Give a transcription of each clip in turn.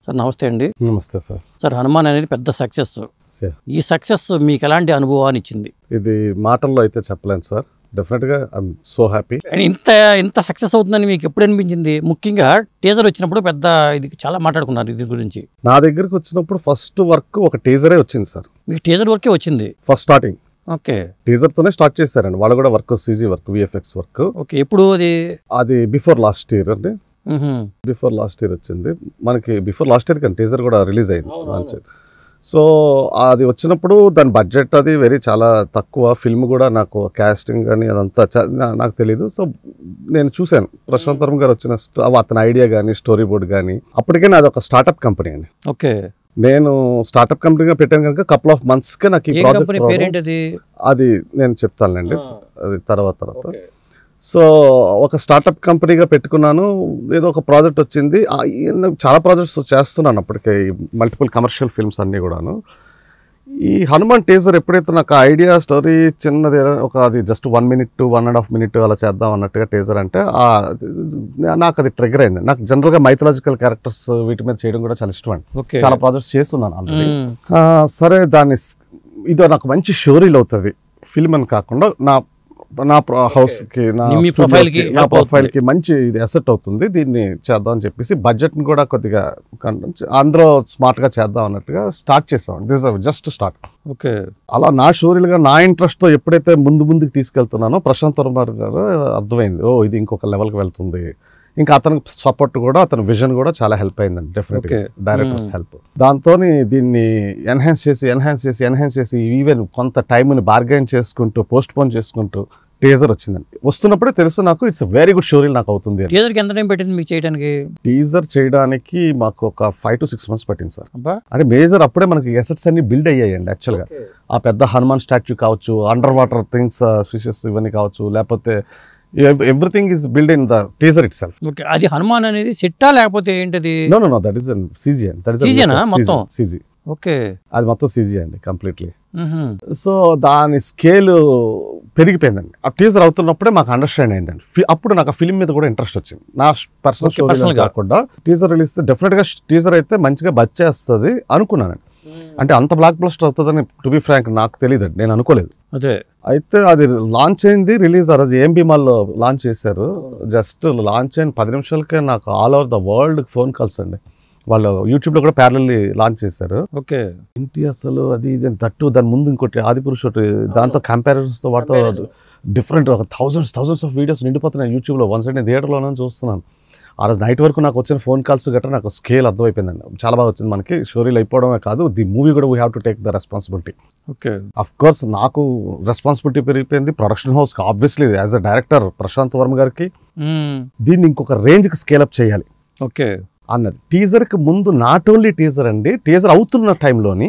Sir నమస్తే అండి. నమస్తే సార్. సార్ హనుమాన్ అనేది పెద్ద సక్సెస్. ఈ సక్సెస్ మీకు ఎలాంటి అనుభవాన్ని ఇచ్చింది? ఇది మాటల్లో అయితే చెప్పలేను సార్. డెఫినెట్గా ఐఎమ్ సో హ్యాపీ. ఇంత సక్సెస్ అవుతుందని మీకు ఎప్పుడు అనిపించింది? ముఖ్యంగా టీజర్ వచ్చినప్పుడు పెద్ద ఇది చాలా మాట్లాడుకున్నారు ఇది గురించి. నా దగ్గరకు వచ్చినప్పుడు ఫస్ట్ వర్క్ ఒక టీజరే వచ్చింది సార్. మీకు టీజర్ వర్కే వచ్చింది ఫస్ట్ స్టార్టింగ్? ఓకే, టీజర్ తోనే స్టార్ట్ చేశారండి వాళ్ళు కూడా work, CG work, VFX work. Okay, ఎప్పుడు అది బిఫోర్ లాస్ట్ ఇయర్ అండి. బిఫోర్ లాస్ట్ ఇయర్ వచ్చింది మనకి. బిఫోర్ లాస్ట్ ఇయర్ కానీ టీజర్ కూడా రిలీజ్ అయింది. సో అది వచ్చినప్పుడు దాని బడ్జెట్ అది చాలా తక్కువ. ఫిల్మ్ కూడా నాకు కాస్టింగ్ కానీ అదంతా నాకు తెలీదు. సో నేను చూశాను ప్రశాంత్ వర్మ గారు వచ్చిన అతని ఐడియా కానీ స్టోరీ బోర్డ్ కానీ. అప్పటికే నాది ఒక స్టార్ట్అప్ కంపెనీ అండి. ఓకే, నేను స్టార్ట్అప్ కంపెనీగా పెట్టాను కనుక కపుల్ ఆఫ్ మంత్స్కే నాకు ఈ ప్రాజెక్ట్ అది నేను చెప్తానులేండి అది తర్వాత. సో ఒక స్టార్ట్అప్ కంపెనీగా పెట్టుకున్నాను. ఏదో ఒక ప్రాజెక్ట్ వచ్చింది. చాలా ప్రాజెక్ట్స్ చేస్తున్నాను అప్పటికే, మల్టిపుల్ కమర్షియల్ ఫిల్మ్స్ అన్నీ కూడాను. ఈ హనుమాన్ టీజర్ ఎప్పుడైతే నాకు ఐడియా స్టోరీ చిన్నది అది జస్ట్ 1 minute to 1.5 minutes అలా చేద్దాం అన్నట్టుగా టీజర్ అంటే నాకు అది ట్రిగర్ అయింది. నాకు జనరల్గా మైథలాజికల్ క్యారెక్టర్స్ వీటి మీద చేయడం కూడా చాలా ఇష్టం అండి. చాలా ప్రాజెక్ట్స్ చేస్తున్నాను ఆల్రెడీ. సరే దాన్ని ఇదో నాకు మంచి షోరీలు అవుతుంది ఫిల్మ్ అని కాకుండా నా హౌస్కి, నా ప్రొఫైల్కి మంచి ఇది అసెట్ అవుతుంది, దీన్ని చేద్దాం అని చెప్పేసి బడ్జెట్ని కూడా కొద్దిగా అందరూ స్మార్ట్గా చేద్దాం అన్నట్టుగా స్టార్ట్ చేసాం. This just start. ఓకే, అలా నా షోరీలుగా నా ఇంట్రెస్ట్తో ఎప్పుడైతే ముందుకు తీసుకెళ్తున్నానో ప్రశాంత్ వర్మ గారు అర్థమైంది, ఇది ఇంకొక లెవెల్కి వెళ్తుంది. ఇంకా అతని సపోర్ట్ కూడా, అతని విజన్ కూడా చాలా హెల్ప్ అయిందండి డెఫినెట్గా, డైరెక్టర్స్ హెల్ప్. దాంతో దీన్ని ఎన్హాన్స్ చేసి ఈవెన్ కొంత టైంని బార్గెన్ చేసుకుంటూ పోస్ట్పోన్ చేసుకుంటూ టీజర్ వచ్చిందండి. వస్తున్నప్పుడే తెలుసు నాకు ఇట్స్ వెరీ గుడ్ స్టోరీ నాకు అవుతుంది. టీజర్కి ఎంత టైం పెట్టింది మీకు చేయడానికి? టీజర్ చేయడానికి మాకు ఒక 5 to 6 months పట్టింది సార్. అంటే మేజర్ అప్పుడే మనకి ఎసెట్స్ అన్ని బిల్డ్ అయ్యాయండి యాక్చువల్గా. ఆ పెద్ద హనుమాన్ స్టాచ్యూ కావచ్చు, అండర్ వాటర్ థింగ్స్, ఫిషెస్ ఇవన్నీ కావచ్చు, లేకపోతే everything is build in the teaser it self. Okay, అది హనుమాన్ అనేది సెట్టా లేకపోతే ఏంటది? నో దట్ ఈస్ సీజీ అండి. దట్ ఈస్ మొత్తం సీజీ. ఓకే, అది మొత్తం సీజీ అండి కంప్లీట్లీ. సో దాని స్కేల్ పెరిగిపోయిందండి. ఆ టీజర్ అవుతున్నప్పుడే మాకు అండర్స్టాండ్ అయిందండి. అప్పుడు నాకు ఆ ఫిల్మ్ మీద కూడా ఇంట్రెస్ట్ వచ్చింది. నా పర్సనల్ కాకుండా టీజర్ రిలీజ్ డెఫినెట్ గా టీజర్ అయితే మంచిగా బచ్చేస్తుంది అనుకున్నానండి. అంటే అంత బ్లాక్ బస్టర్ అవుతుందని టు బి ఫ్రాంక్ నాకు తెలియదు, నేను అనుకోలేదు. అయితే అది లాంచ్ అయింది, రిలీజ్ ఆ రోజు ఏఎంబీ మాల్లో లాంచ్ చేశారు. జస్ట్ లాంచ్ అయిన 10 నిమిషాలకే నాకు all over the world phone calls అండి. వాళ్ళు యూట్యూబ్ లో కూడా ప్యారలల్లీ లాంచ్ చేశారు. ఓకే, ఏంటి అసలు అది తట్టు దాని ముందు ఇంకోటి ఆదిపురుష్ దాంతో కంపారిజన్స్ తో వాటితో డిఫరెంట్ ఒక థౌసండ్స్ ఆఫ్ వీడియోస్ నిండిపోతున్నాయి యూట్యూబ్ లో. వన్ సైడ్ నేను థియేటర్లోనే చూస్తున్నాను. ఆ రోజు నైట్ వరకు నాకు వచ్చిన ఫోన్ కాల్స్ గట్రా నాకు స్కేల్ అర్థమైపోయిందండి. చాలా బాగా వచ్చింది మనకి. స్టోరీలు అయిపోవడమే కాదు, ది మూవీ కూడా we have to take the responsibility. Okay, of course నాకు రెస్పాన్సిబిలిటీ పెరిగిపోయింది. Production house obviously as a director Prasanth Varma గారికి దీన్ని ఇంకొక రేంజ్కి స్కేలప్ చేయాలి ఓకే అన్నది. టీజర్కి ముందు నాట్ ఓన్లీ టీజర్ అండి, టీజర్ అవుతున్న టైంలోని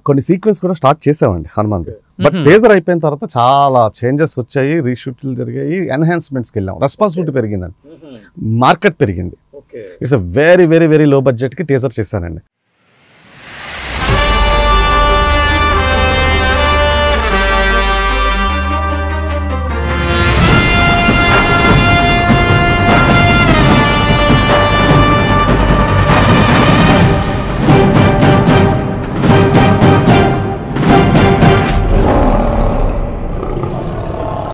కొన్ని సీక్వెన్స్ కూడా స్టార్ట్ చేసామండి హనుమాన్. బట్ టీజర్ అయిపోయిన తర్వాత చాలా చేంజెస్ వచ్చాయి, రీషూట్లు జరిగాయి, ఎన్హాన్స్మెంట్స్కి వెళ్ళాం, రెస్పాన్సిబిలిటీ పెరిగిందండి, మార్కెట్ పెరిగింది. It's a very very very low బడ్జెట్కి టీజర్ చేశానండి.